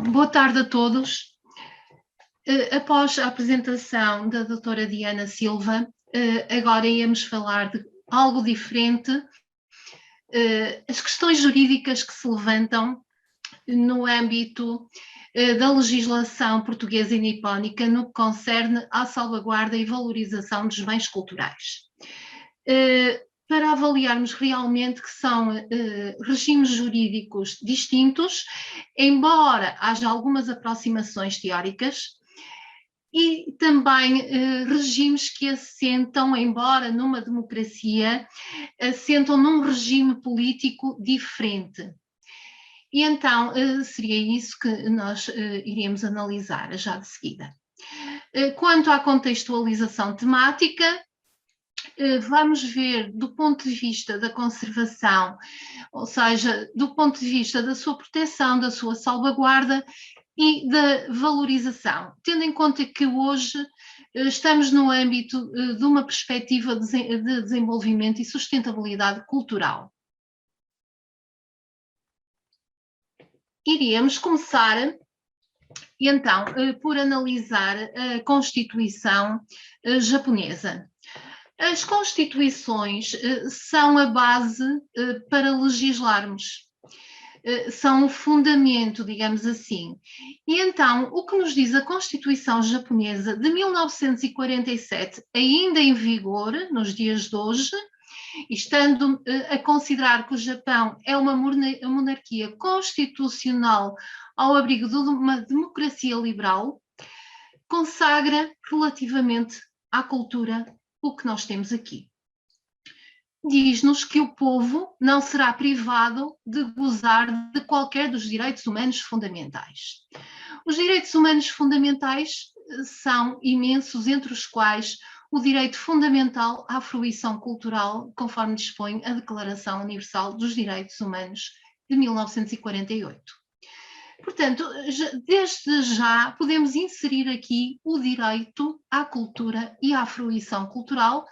Boa tarde a todos. Após a apresentação da doutora Diana Silva, agora íamos falar de algo diferente, as questões jurídicas que se levantam no âmbito da legislação portuguesa e nipónica no que concerne à salvaguarda e valorização dos bens culturais. Para avaliarmos realmente que são regimes jurídicos distintos, embora haja algumas aproximações teóricas, e também regimes que assentam, embora numa democracia, assentam num regime político diferente. E então seria isso que nós iríamos analisar já de seguida. Quanto à contextualização temática, vamos ver do ponto de vista da conservação, ou seja, do ponto de vista da sua proteção, da sua salvaguarda e da valorização, tendo em conta que hoje estamos no âmbito de uma perspectiva de desenvolvimento e sustentabilidade cultural. Iríamos começar, então, por analisar a Constituição japonesa. As constituições são a base para legislarmos, são o fundamento, digamos assim. E então, o que nos diz a Constituição japonesa de 1947, ainda em vigor nos dias de hoje, estando a considerar que o Japão é uma monarquia constitucional ao abrigo de uma democracia liberal, consagra relativamente à cultura o que nós temos aqui. Diz-nos que o povo não será privado de gozar de qualquer dos direitos humanos fundamentais. Os direitos humanos fundamentais são imensos, entre os quais o direito fundamental à fruição cultural, conforme dispõe a Declaração Universal dos Direitos Humanos de 1948. Portanto, desde já podemos inserir aqui o direito à cultura e à fruição cultural,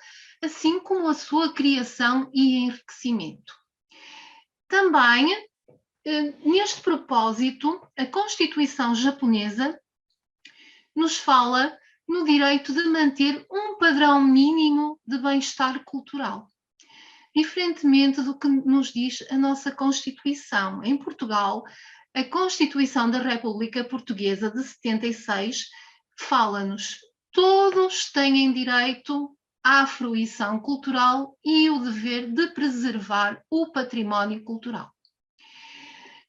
assim como a sua criação e enriquecimento. Também, neste propósito, a Constituição japonesa nos fala no direito de manter um padrão mínimo de bem-estar cultural, diferentemente do que nos diz a nossa Constituição. Em Portugal, a Constituição da República Portuguesa de 76 fala-nos: todos têm direito à fruição cultural e o dever de preservar o património cultural.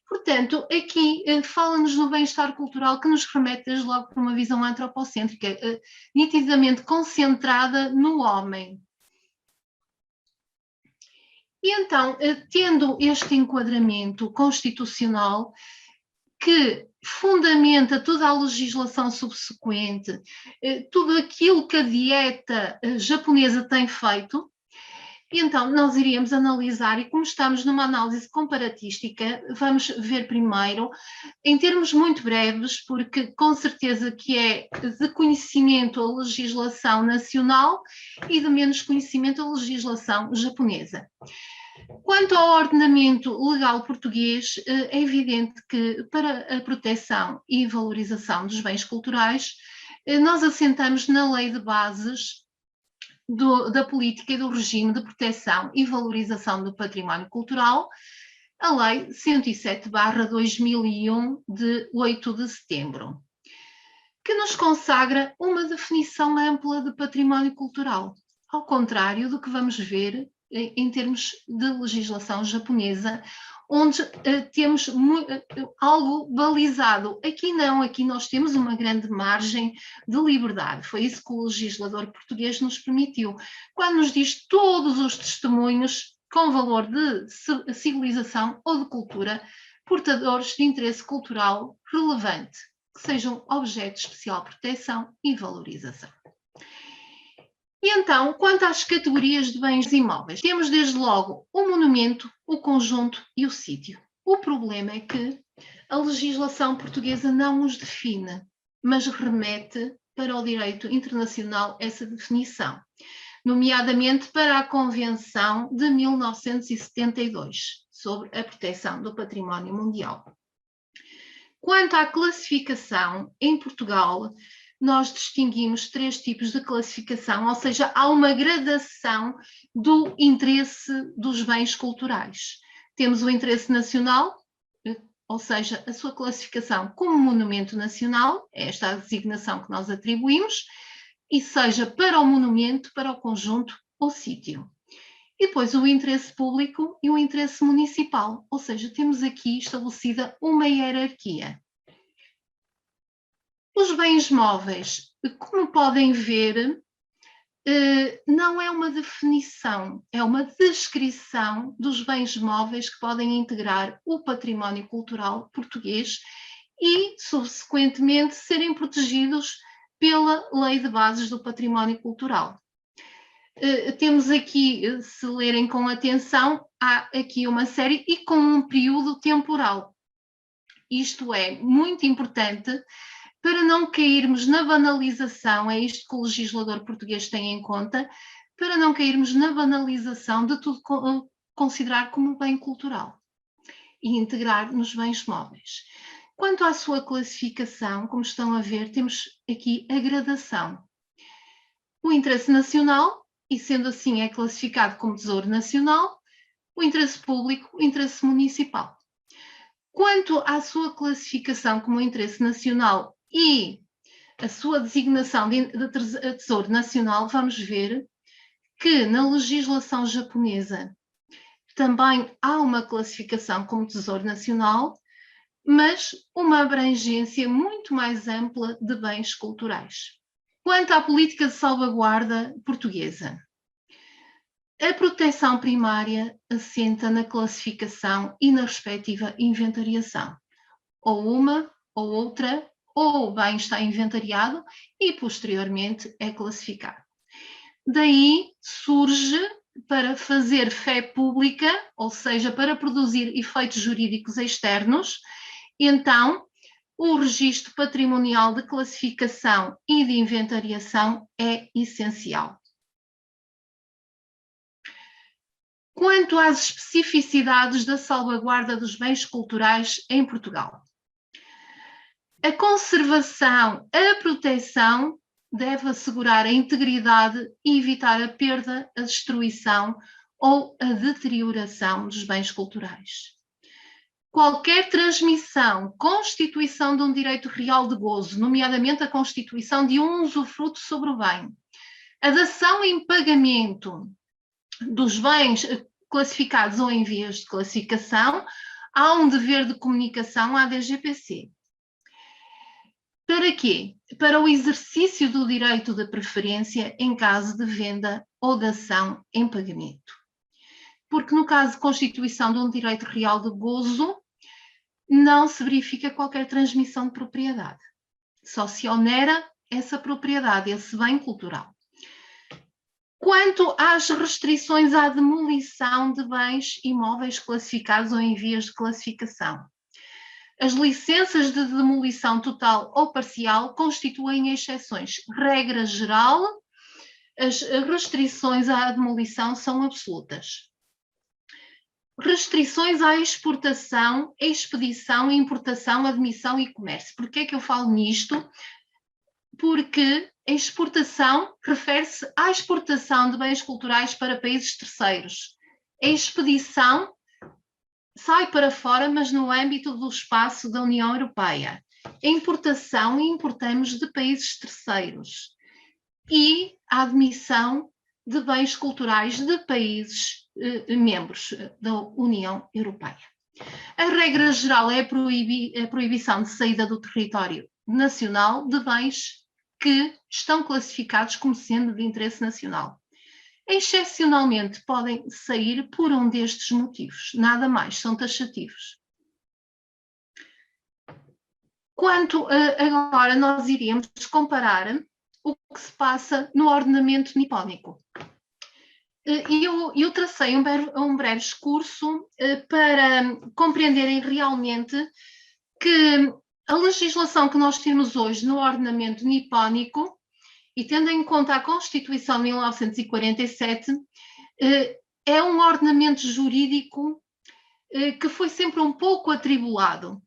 Portanto, aqui fala-nos no bem-estar cultural, que nos remete desde logo para uma visão antropocêntrica, nitidamente concentrada no homem. E então, tendo este enquadramento constitucional que fundamenta toda a legislação subsequente, tudo aquilo que a dieta japonesa tem feito, então nós iríamos analisar, e como estamos numa análise comparatística, vamos ver primeiro, em termos muito breves, porque com certeza que é de conhecimento a legislação nacional e de menos conhecimento a legislação japonesa. Quanto ao ordenamento legal português, é evidente que para a proteção e valorização dos bens culturais, nós assentamos na Lei de Bases da Política e do Regime de Proteção e Valorização do Património Cultural, a Lei 107/2001, de 8 de setembro, que nos consagra uma definição ampla de património cultural, ao contrário do que vamos ver em termos de legislação japonesa, onde temos algo balizado. Aqui não, aqui nós temos uma grande margem de liberdade. Foi isso que o legislador português nos permitiu, quando nos diz todos os testemunhos com valor de civilização ou de cultura, portadores de interesse cultural relevante, que sejam objeto de especial proteção e valorização. E então, quanto às categorias de bens imóveis, temos desde logo o monumento, o conjunto e o sítio. O problema é que a legislação portuguesa não os define, mas remete para o direito internacional essa definição, nomeadamente para a Convenção de 1972 sobre a proteção do património mundial. Quanto à classificação, em Portugal, nós distinguimos 3 tipos de classificação, ou seja, há uma gradação do interesse dos bens culturais. Temos o interesse nacional, ou seja, a sua classificação como monumento nacional, esta é a designação que nós atribuímos, e seja para o monumento, para o conjunto ou sítio. E depois o interesse público e o interesse municipal, ou seja, temos aqui estabelecida uma hierarquia. Os bens móveis, como podem ver, não é uma definição, é uma descrição dos bens móveis que podem integrar o património cultural português e, subsequentemente, serem protegidos pela Lei de Bases do Património Cultural. Temos aqui, se lerem com atenção, há aqui uma série e com um período temporal. Isto é muito importante para não cairmos na banalização, é isto que o legislador português tem em conta, para não cairmos na banalização de tudo considerar como bem cultural e integrar nos bens móveis. Quanto à sua classificação, como estão a ver, temos aqui a gradação. O interesse nacional, e sendo assim é classificado como tesouro nacional, o interesse público, o interesse municipal. Quanto à sua classificação como interesse nacional e a sua designação de tesouro nacional, vamos ver que na legislação japonesa também há uma classificação como tesouro nacional, mas uma abrangência muito mais ampla de bens culturais. Quanto à política de salvaguarda portuguesa, a proteção primária assenta na classificação e na respectiva inventariação. Ou uma ou outra, ou o bem está inventariado e posteriormente é classificado. Daí surge, para fazer fé pública, ou seja, para produzir efeitos jurídicos externos, então o registro patrimonial de classificação e de inventariação é essencial. Quanto às especificidades da salvaguarda dos bens culturais em Portugal, a conservação, a proteção deve assegurar a integridade e evitar a perda, a destruição ou a deterioração dos bens culturais. Qualquer transmissão, constituição de um direito real de gozo, nomeadamente a constituição de um usufruto sobre o bem, a dação em pagamento dos bens classificados ou em vias de classificação, há um dever de comunicação à DGPC. Para quê? Para o exercício do direito de preferência em caso de venda ou dação em pagamento. Porque no caso de constituição de um direito real de gozo, não se verifica qualquer transmissão de propriedade. Só se onera essa propriedade, esse bem cultural. Quanto às restrições à demolição de bens imóveis classificados ou em vias de classificação, as licenças de demolição total ou parcial constituem exceções. Regra geral, as restrições à demolição são absolutas. Restrições à exportação, expedição, importação, admissão e comércio. Por que é que eu falo nisto? Porque a exportação refere-se à exportação de bens culturais para países terceiros. A expedição sai para fora, mas no âmbito do espaço da União Europeia. A importação, importamos de países terceiros. E a admissão de bens culturais de países membros da União Europeia. A regra geral é a proibição de saída do território nacional de bens que estão classificados como sendo de interesse nacional. Excepcionalmente podem sair por um destes motivos, nada mais, são taxativos. Quanto agora nós iríamos comparar o que se passa no ordenamento nipónico. Eu tracei um breve discurso para compreenderem realmente que a legislação que nós temos hoje no ordenamento nipónico, e tendo em conta a Constituição de 1947, é um ordenamento jurídico que foi sempre um pouco atribulado,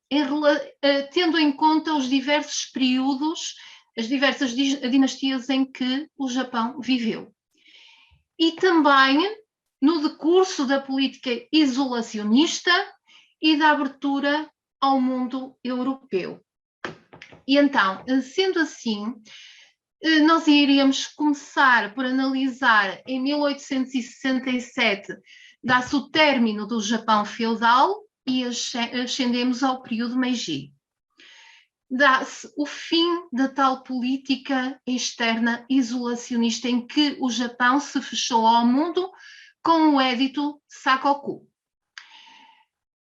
tendo em conta os diversos períodos, as diversas dinastias em que o Japão viveu. E também no decurso da política isolacionista e da abertura ao mundo europeu. E então, sendo assim, nós iríamos começar por analisar, em 1867, dá-se o término do Japão feudal e ascendemos ao período Meiji. Dá-se o fim da tal política externa isolacionista em que o Japão se fechou ao mundo com o Edito Sakoku.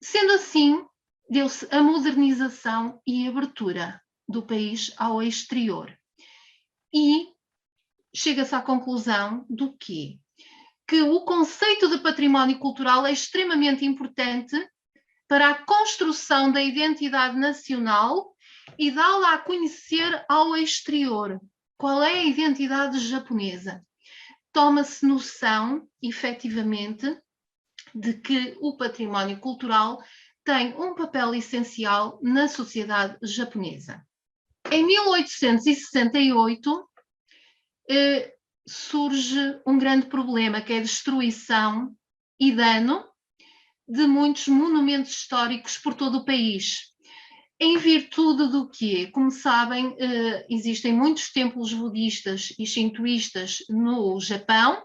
Sendo assim, deu-se a modernização e abertura do país ao exterior. E chega-se à conclusão do quê? Que o conceito de património cultural é extremamente importante para a construção da identidade nacional e dá-la a conhecer ao exterior. Qual é a identidade japonesa? Toma-se noção, efetivamente, de que o património cultural tem um papel essencial na sociedade japonesa. Em 1868, surge um grande problema, que é a destruição e dano de muitos monumentos históricos por todo o país. Em virtude do quê? Como sabem, existem muitos templos budistas e shintoístas no Japão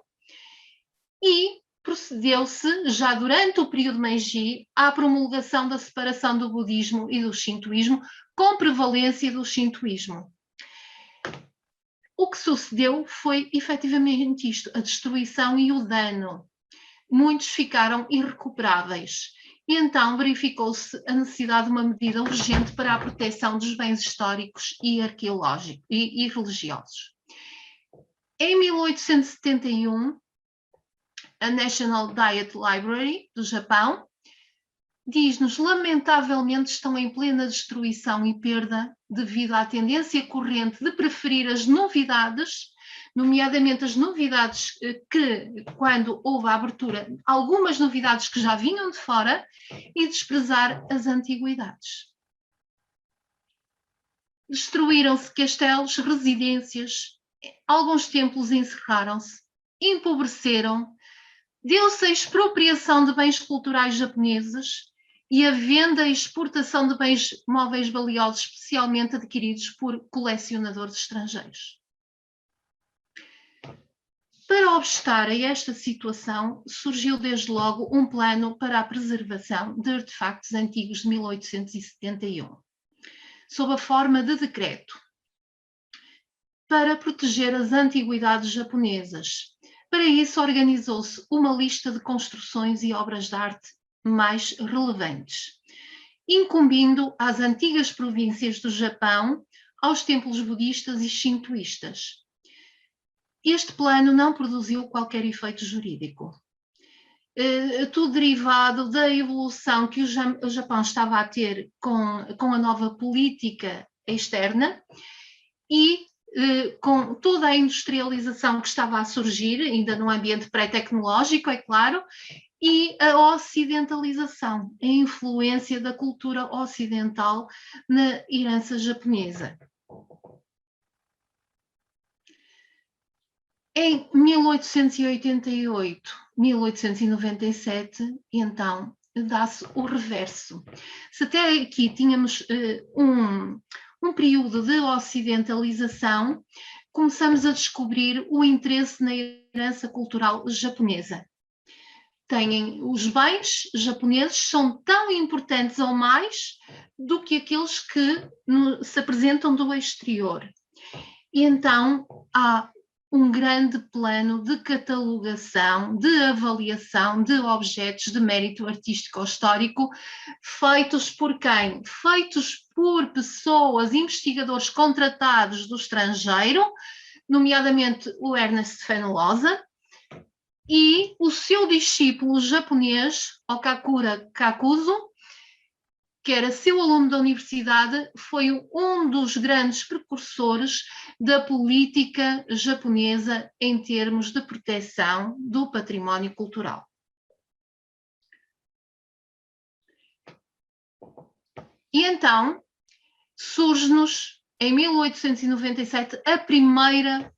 e procedeu-se, já durante o período Meiji, à promulgação da separação do budismo e do shintoísmo, com prevalência do shintoísmo. O que sucedeu foi efetivamente isto, a destruição e o dano. Muitos ficaram irrecuperáveis. E então verificou-se a necessidade de uma medida urgente para a proteção dos bens históricos e arqueológicos e religiosos. Em 1871, a National Diet Library do Japão diz-nos: lamentavelmente estão em plena destruição e perda devido à tendência corrente de preferir as novidades, nomeadamente as novidades que, quando houve a abertura, algumas novidades que já vinham de fora, e desprezar as antiguidades. Destruíram-se castelos, residências, alguns templos encerraram-se, empobreceram, deu-se a expropriação de bens culturais japoneses e a venda e exportação de bens móveis valiosos, especialmente adquiridos por colecionadores estrangeiros. Para obstar a esta situação, surgiu desde logo um plano para a preservação de artefactos antigos de 1871, sob a forma de decreto, para proteger as antiguidades japonesas. Para isso, organizou-se uma lista de construções e obras de arte mais relevantes, incumbindo às antigas províncias do Japão, aos templos budistas e shintoístas. Este plano não produziu qualquer efeito jurídico. Tudo derivado da evolução que o Japão estava a ter com a nova política externa e com toda a industrialização que estava a surgir, ainda num ambiente pré-tecnológico, é claro, e a ocidentalização, a influência da cultura ocidental na herança japonesa. Em 1888, 1897, então, dá-se o reverso. Se até aqui tínhamos um período de ocidentalização, começamos a descobrir o interesse na herança cultural japonesa. Os bens japoneses são tão importantes ou mais do que aqueles que se apresentam do exterior. E então há um grande plano de catalogação, de avaliação de objetos de mérito artístico ou histórico, feitos por quem? Feitos por pessoas, investigadores contratados do estrangeiro, nomeadamente o Ernest Fenollosa, e o seu discípulo japonês, Okakura Kakuzu, que era seu aluno da universidade, foi um dos grandes precursores da política japonesa em termos de proteção do património cultural. E então surge-nos, em 1897, a primeira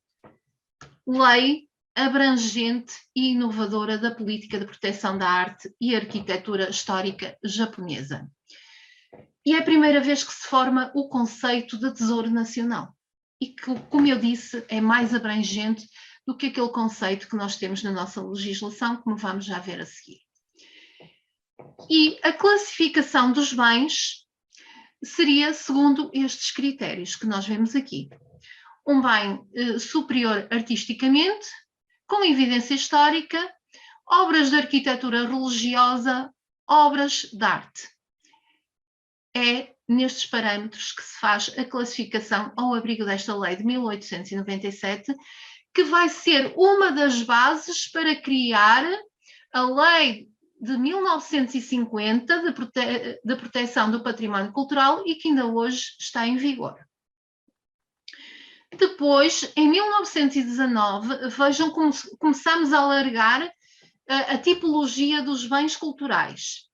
lei abrangente e inovadora da política de proteção da arte e arquitetura histórica japonesa. E é a primeira vez que se forma o conceito de Tesouro Nacional. E que, como eu disse, é mais abrangente do que aquele conceito que nós temos na nossa legislação, como vamos já ver a seguir. E a classificação dos bens seria segundo estes critérios que nós vemos aqui. Um bem superior artisticamente, com evidência histórica, obras de arquitetura religiosa, obras de arte. É nestes parâmetros que se faz a classificação ao abrigo desta lei de 1897, que vai ser uma das bases para criar a lei de 1950 de proteção do património cultural e que ainda hoje está em vigor. Depois, em 1919, vejam como começamos a alargar a tipologia dos bens culturais.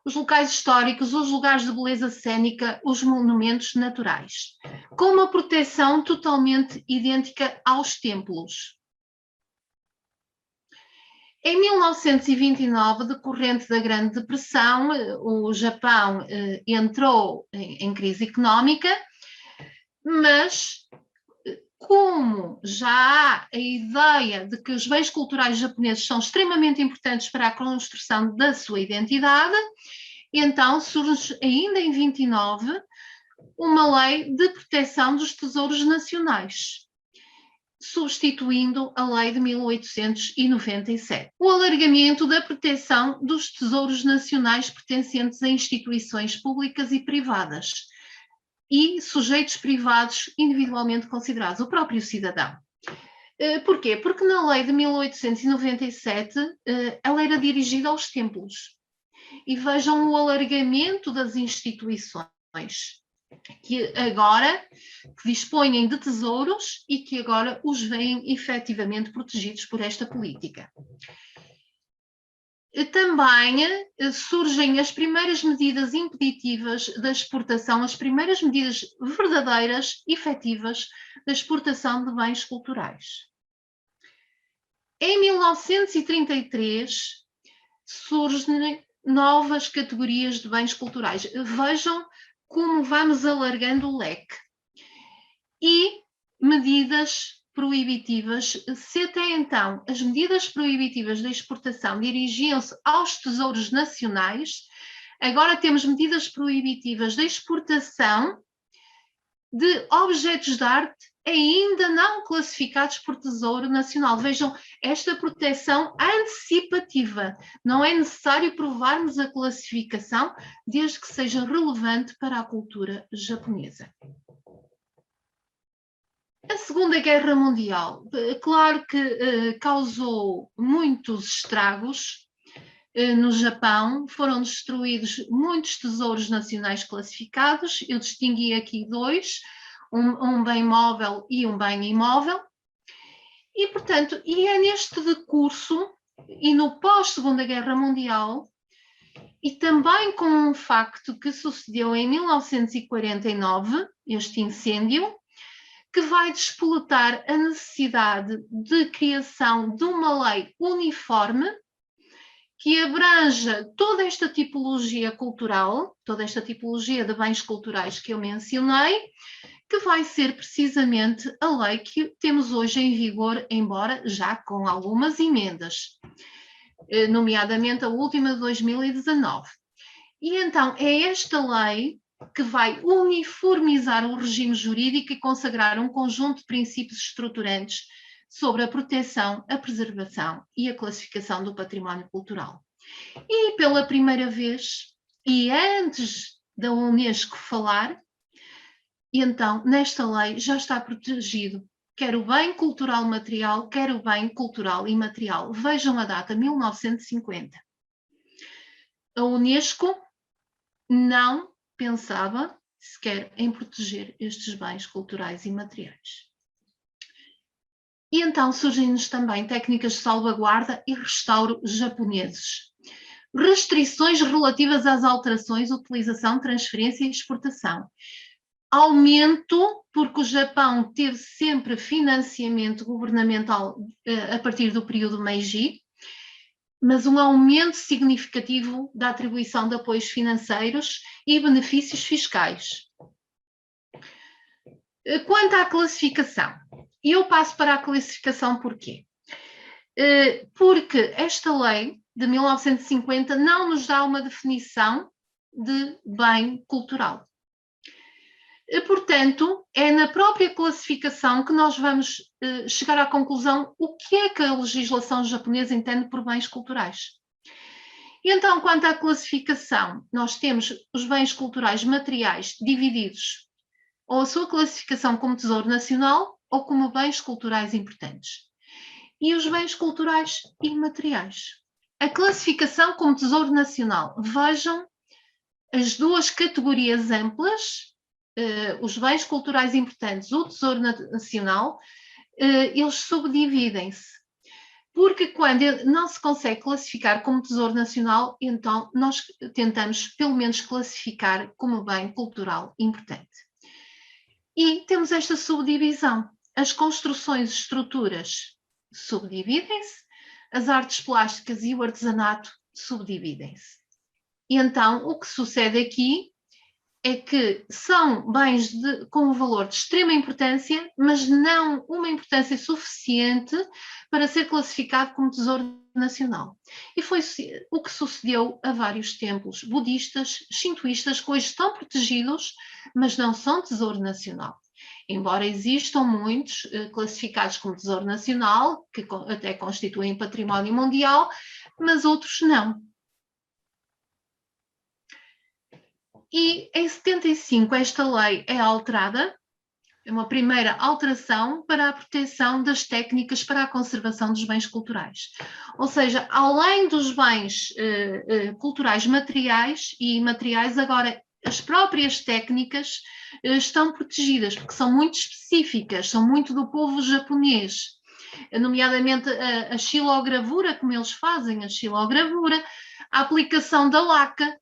Os locais históricos, os lugares de beleza cênica, os monumentos naturais, com uma proteção totalmente idêntica aos templos. Em 1929, decorrente da Grande Depressão, o Japão entrou em crise económica, mas como já há a ideia de que os bens culturais japoneses são extremamente importantes para a construção da sua identidade, então surge ainda em 29 uma lei de proteção dos tesouros nacionais, substituindo a lei de 1897. O alargamento da proteção dos tesouros nacionais pertencentes a instituições públicas e privadas e sujeitos privados individualmente considerados, o próprio cidadão. Porquê? Porque na lei de 1897 ela era dirigida aos templos. E vejam o alargamento das instituições que agora dispõem de tesouros e que agora os veem efetivamente protegidos por esta política. Também surgem as primeiras medidas impeditivas da exportação, as primeiras medidas verdadeiras, efetivas, da exportação de bens culturais. Em 1933, surgem novas categorias de bens culturais. Vejam como vamos alargando o leque. E medidas proibitivas, se até então as medidas proibitivas da exportação dirigiam-se aos tesouros nacionais, agora temos medidas proibitivas da exportação de objetos de arte ainda não classificados por Tesouro Nacional. Vejam, esta proteção antecipativa. Não é necessário provarmos a classificação, desde que seja relevante para a cultura japonesa. A Segunda Guerra Mundial, claro que causou muitos estragos no Japão, foram destruídos muitos tesouros nacionais classificados, eu distingui aqui dois, um bem móvel e um bem imóvel, e portanto, é neste decurso e no pós-Segunda Guerra Mundial, e também com um facto que sucedeu em 1949, este incêndio, que vai despoletar a necessidade de criação de uma lei uniforme que abranja toda esta tipologia cultural, toda esta tipologia de bens culturais que eu mencionei, que vai ser precisamente a lei que temos hoje em vigor, embora já com algumas emendas, nomeadamente a última de 2019. E então é esta lei que vai uniformizar o regime jurídico e consagrar um conjunto de princípios estruturantes sobre a proteção, a preservação e a classificação do património cultural. E pela primeira vez, e antes da Unesco falar, então nesta lei já está protegido quer o bem cultural material, quer o bem cultural imaterial. Vejam a data, 1950. A Unesco não pensava sequer em proteger estes bens culturais e materiais. E então surgem-nos também técnicas de salvaguarda e restauro japoneses. restrições relativas às alterações, utilização, transferência e exportação. Aumento, porque o Japão teve sempre financiamento governamental a partir do período Meiji, mas um aumento significativo da atribuição de apoios financeiros e benefícios fiscais. Quanto à classificação, eu passo para a classificação porquê? Porque esta lei de 1950 não nos dá uma definição de bem cultural. Portanto, é na própria classificação que nós vamos chegar à conclusão o que é que a legislação japonesa entende por bens culturais. E então, quanto à classificação, nós temos os bens culturais materiais divididos ou a sua classificação como tesouro nacional ou como bens culturais importantes. E os bens culturais imateriais. A classificação como tesouro nacional. Vejam as duas categorias amplas, os bens culturais importantes, o tesouro nacional, eles subdividem-se. Porque quando não se consegue classificar como tesouro nacional, então nós tentamos pelo menos classificar como bem cultural importante. E temos esta subdivisão. As construções e estruturas subdividem-se, as artes plásticas e o artesanato subdividem-se. E então o que sucede aqui é que são bens com um valor de extrema importância, mas não uma importância suficiente para ser classificado como tesouro nacional. E foi o que sucedeu a vários templos budistas, shintoístas, que hoje estão protegidos, mas não são tesouro nacional. Embora existam muitos classificados como tesouro nacional, que até constituem património mundial, mas outros não. E em 75 esta lei é alterada, é uma primeira alteração para a proteção das técnicas para a conservação dos bens culturais. Ou seja, além dos bens culturais materiais e imateriais, agora as próprias técnicas estão protegidas, porque são muito específicas, são muito do povo japonês, nomeadamente a xilogravura, como eles fazem, a xilogravura, a aplicação da laca,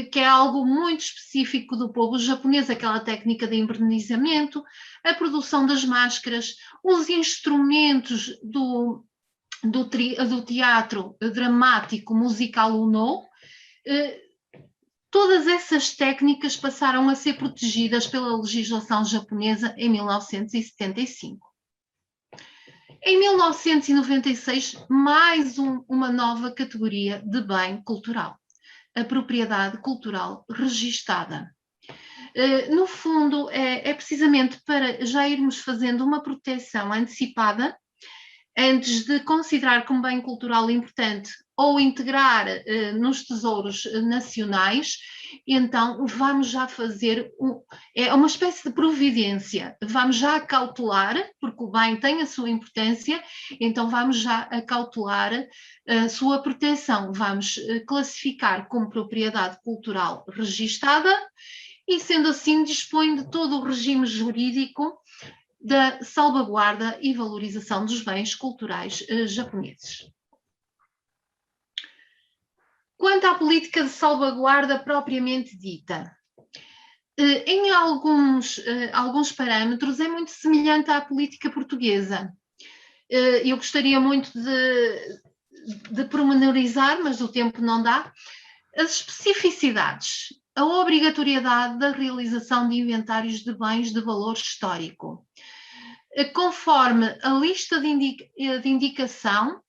que é algo muito específico do povo japonês, aquela técnica de envernizamento, a produção das máscaras, os instrumentos do teatro dramático musical Uno, todas essas técnicas passaram a ser protegidas pela legislação japonesa em 1975. Em 1996, mais uma nova categoria de bem cultural. A propriedade cultural registada. No fundo, é precisamente para já irmos fazendo uma proteção antecipada, antes de considerar como bem cultural importante ou integrar nos tesouros nacionais, então vamos já fazer é uma espécie de providência, vamos já acautelar, porque o bem tem a sua importância, então vamos já acautelar a sua proteção, vamos classificar como propriedade cultural registada e, sendo assim, dispõe de todo o regime jurídico da salvaguarda e valorização dos bens culturais japoneses. Quanto à política de salvaguarda propriamente dita, em alguns parâmetros é muito semelhante à política portuguesa. Eu gostaria muito de pormenorizar, mas o tempo não dá, as especificidades, a obrigatoriedade da realização de inventários de bens de valor histórico. Conforme a lista de indicação,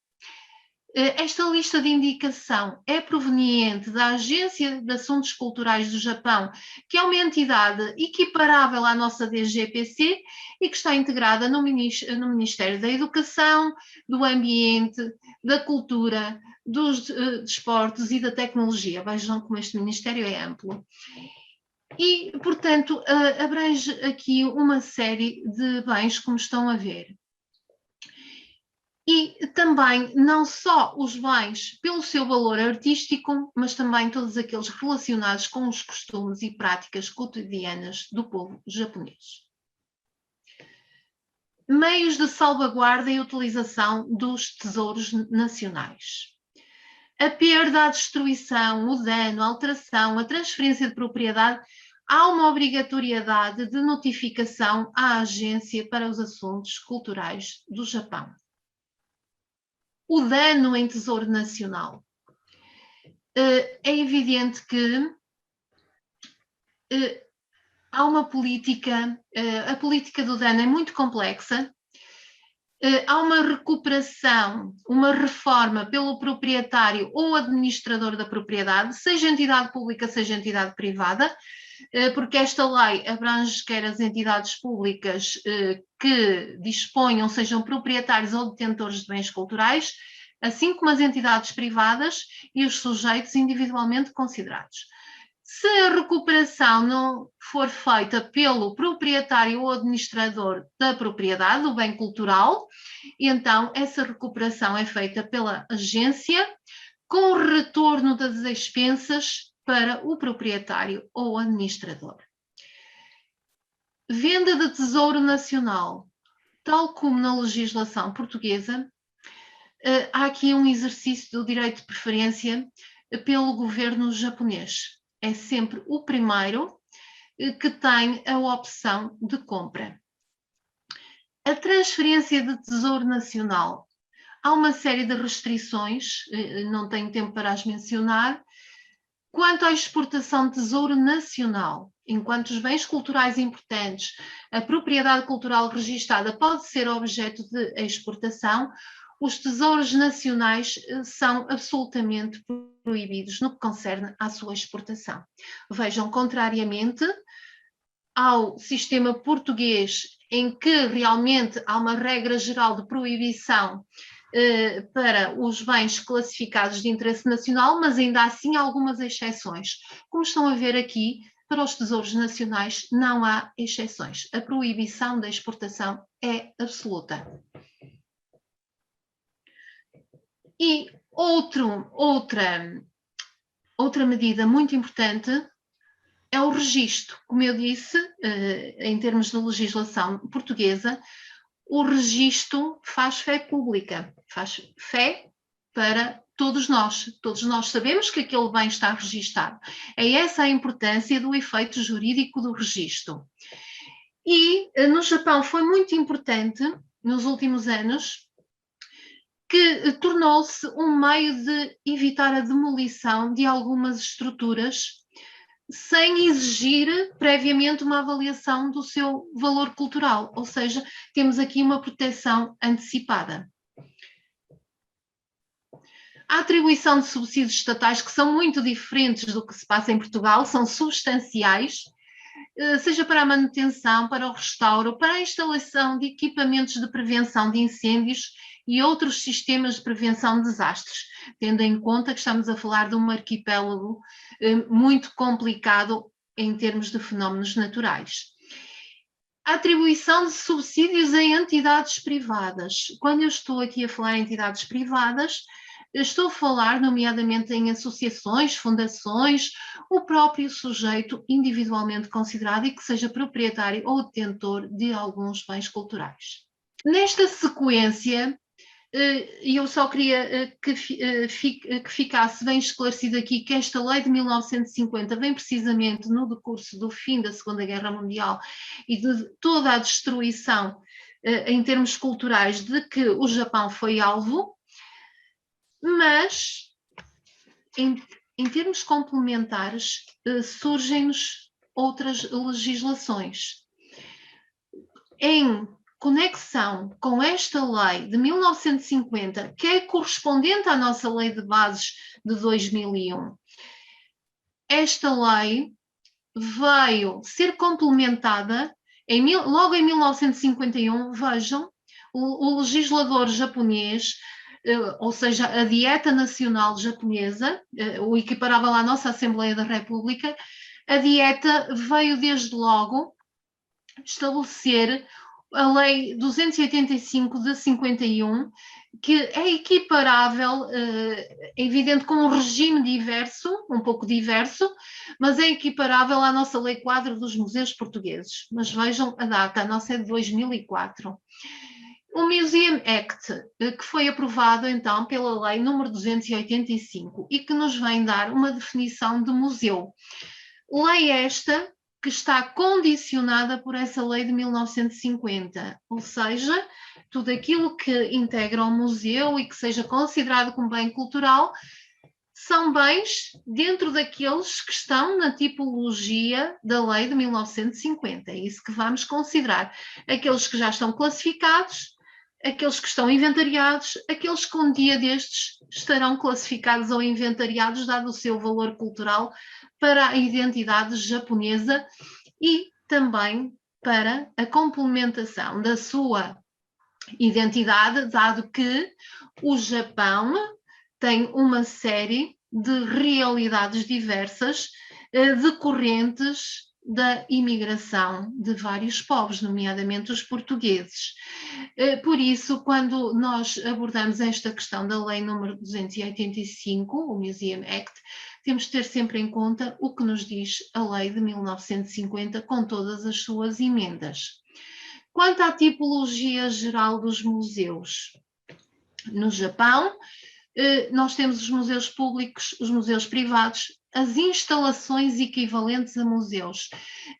esta lista de indicação é proveniente da Agência de Assuntos Culturais do Japão, que é uma entidade equiparável à nossa DGPC e que está integrada no Ministério da Educação, do Ambiente, da Cultura, dos Desportos e da Tecnologia. Vejam como este Ministério é amplo. E, portanto, abrange aqui uma série de bens, como estão a ver. E também não só os bens pelo seu valor artístico, mas também todos aqueles relacionados com os costumes e práticas cotidianas do povo japonês. Meios de salvaguarda e utilização dos tesouros nacionais. a perda, a destruição, o dano, a alteração, a transferência de propriedade, há uma obrigatoriedade de notificação à Agência para os Assuntos Culturais do Japão. O dano em Tesouro Nacional. É evidente que há uma política, a política do dano é muito complexa, há uma recuperação, uma reforma pelo proprietário ou administrador da propriedade, seja entidade pública, seja entidade privada, porque esta lei abrange quer as entidades públicas que disponham, sejam proprietários ou detentores de bens culturais, assim como as entidades privadas e os sujeitos individualmente considerados. Se a recuperação não for feita pelo proprietário ou administrador da propriedade, do bem cultural, então essa recuperação é feita pela agência com o retorno das expensas para o proprietário ou administrador. Venda de tesouro nacional. Tal como na legislação portuguesa, há aqui um exercício do direito de preferência pelo governo japonês. É sempre o primeiro que tem a opção de compra. A transferência de tesouro nacional. Há uma série de restrições, não tenho tempo para as mencionar. Quanto à exportação de tesouro nacional, enquanto os bens culturais importantes, a propriedade cultural registada pode ser objeto de exportação, os tesouros nacionais são absolutamente proibidos no que concerne à sua exportação. Vejam, contrariamente ao sistema português, em que realmente há uma regra geral de proibição para os bens classificados de interesse nacional, mas ainda assim há algumas exceções. Como estão a ver aqui, para os tesouros nacionais não há exceções. A proibição da exportação é absoluta. E outra medida muito importante é o registro. Como eu disse, em termos de legislação portuguesa, o registro faz fé pública, faz fé para todos nós. Todos nós sabemos que aquele bem está registado. É essa a importância do efeito jurídico do registro. E no Japão foi muito importante, nos últimos anos, que tornou-se um meio de evitar a demolição de algumas estruturas sem exigir previamente uma avaliação do seu valor cultural, ou seja, temos aqui uma proteção antecipada. A atribuição de subsídios estatais, que são muito diferentes do que se passa em Portugal, são substanciais, seja para a manutenção, para o restauro, para a instalação de equipamentos de prevenção de incêndios e outros sistemas de prevenção de desastres, tendo em conta que estamos a falar de um arquipélago muito complicado em termos de fenómenos naturais. A atribuição de subsídios em entidades privadas. Quando eu estou aqui a falar em entidades privadas, estou a falar nomeadamente em associações, fundações, o próprio sujeito individualmente considerado e que seja proprietário ou detentor de alguns bens culturais. Nesta sequência, eu só queria que ficasse bem esclarecido aqui que esta lei de 1950 vem precisamente no decurso do fim da Segunda Guerra Mundial e de toda a destruição em termos culturais de que o Japão foi alvo, mas em termos complementares surgem-nos outras legislações. Em conexão com esta lei de 1950, que é correspondente à nossa lei de bases de 2001, esta lei veio ser complementada logo em 1951, vejam, o legislador japonês, ou seja, a Dieta Nacional Japonesa, o equiparável à nossa Assembleia da República, a Dieta veio desde logo estabelecer a Lei 285 de 51, que é equiparável, é evidente, com um regime diverso, um pouco diverso, mas é equiparável à nossa Lei Quadro dos Museus Portugueses. Mas vejam a data, a nossa é de 2004. O Museum Act, que foi aprovado então pela Lei número 285 e que nos vem dar uma definição de museu. Lei esta que está condicionada por essa lei de 1950, ou seja, tudo aquilo que integra o museu e que seja considerado como bem cultural são bens dentro daqueles que estão na tipologia da lei de 1950. É isso que vamos considerar. Aqueles que já estão classificados, aqueles que estão inventariados, aqueles que um dia destes estarão classificados ou inventariados, dado o seu valor cultural para a identidade japonesa e também para a complementação da sua identidade, dado que o Japão tem uma série de realidades diversas decorrentes da imigração de vários povos, nomeadamente os portugueses. Por isso, quando nós abordamos esta questão da Lei número 285, o Museum Act, temos de ter sempre em conta o que nos diz a Lei de 1950, com todas as suas emendas. Quanto à tipologia geral dos museus, no Japão, nós temos os museus públicos, os museus privados, as instalações equivalentes a museus,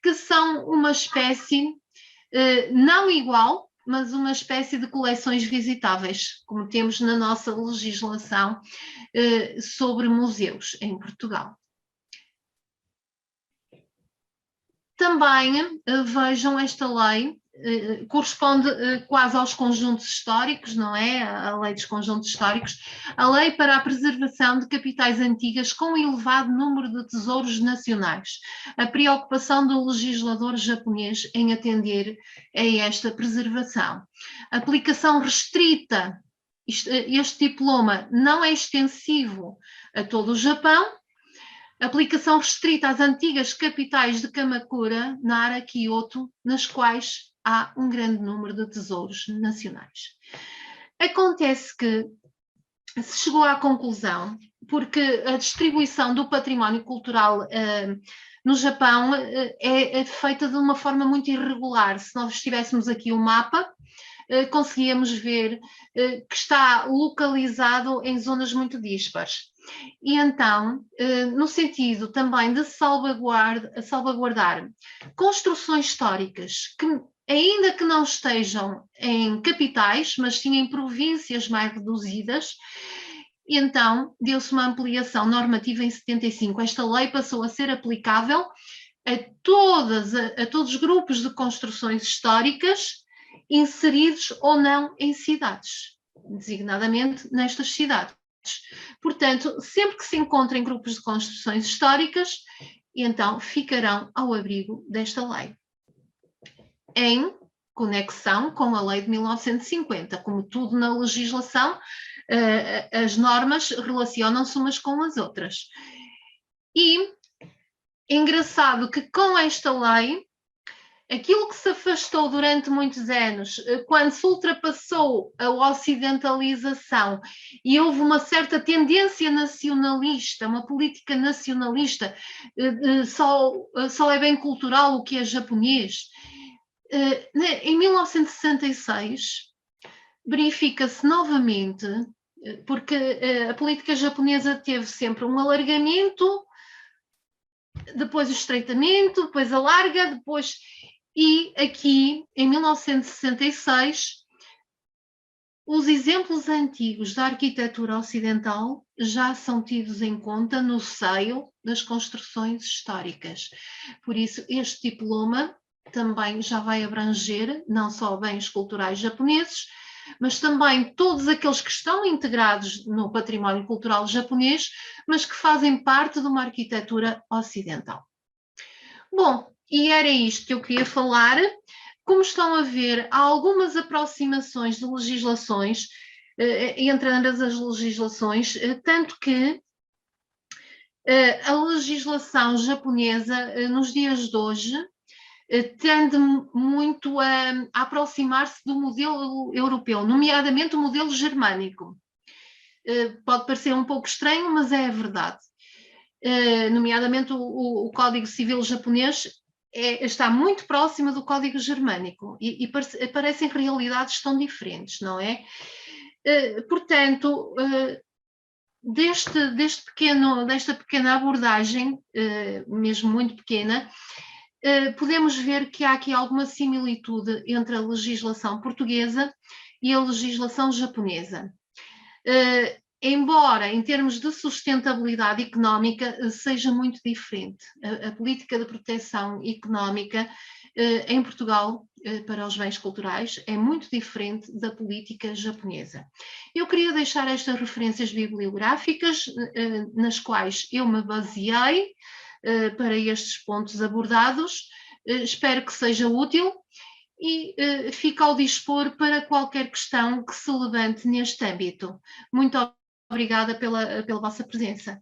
que são uma espécie não igual, mas uma espécie de coleções visitáveis, como temos na nossa legislação sobre museus em Portugal. Também vejam esta lei, corresponde quase aos conjuntos históricos, não é? A lei dos conjuntos históricos, a lei para a preservação de capitais antigas com elevado número de tesouros nacionais, a preocupação do legislador japonês em atender a esta preservação. Aplicação restrita, este diploma não é extensivo a todo o Japão, aplicação restrita às antigas capitais de Kamakura, Nara, Kyoto, nas quais há um grande número de tesouros nacionais. Acontece que se chegou à conclusão, porque a distribuição do património cultural no Japão é feita de uma forma muito irregular. Se nós tivéssemos aqui um mapa, conseguíamos ver que está localizado em zonas muito dispares. E então, no sentido também de salvaguardar construções históricas que, ainda que não estejam em capitais, mas sim em províncias mais reduzidas, e então deu-se uma ampliação normativa em 75. Esta lei passou a ser aplicável a todos os grupos de construções históricas inseridos ou não em cidades, designadamente nestas cidades. Portanto, sempre que se encontrem grupos de construções históricas, então ficarão ao abrigo desta lei, em conexão com a lei de 1950. Como tudo na legislação, as normas relacionam-se umas com as outras. E é engraçado que com esta lei, aquilo que se afastou durante muitos anos, quando se ultrapassou a ocidentalização e houve uma certa tendência nacionalista, uma política nacionalista, só é bem cultural o que é japonês. Em 1966, verifica-se novamente, porque a política japonesa teve sempre um alargamento, depois o estreitamento, depois alarga, depois... E aqui, em 1966, os exemplos antigos da arquitetura ocidental já são tidos em conta no seio das construções históricas. Por isso, este diploma também já vai abranger não só bens culturais japoneses, mas também todos aqueles que estão integrados no património cultural japonês, mas que fazem parte de uma arquitetura ocidental. Bom, e era isto que eu queria falar. Como estão a ver, há algumas aproximações de legislações entre ambas as legislações, tanto que a legislação japonesa, nos dias de hoje, tende muito a aproximar-se do modelo europeu, nomeadamente o modelo germânico. Pode parecer um pouco estranho, mas é a verdade. Nomeadamente o Código Civil japonês está muito próxima do código germânico e parecem realidades tão diferentes, não é? Portanto, desta pequena abordagem, mesmo muito pequena, podemos ver que há aqui alguma similitude entre a legislação portuguesa e a legislação japonesa. Embora em termos de sustentabilidade económica seja muito diferente. A política de proteção económica em Portugal para os bens culturais é muito diferente da política japonesa. Eu queria deixar estas referências bibliográficas nas quais eu me baseei para estes pontos abordados. Espero que seja útil e fico ao dispor para qualquer questão que se levante neste âmbito. Muito obrigada pela vossa presença.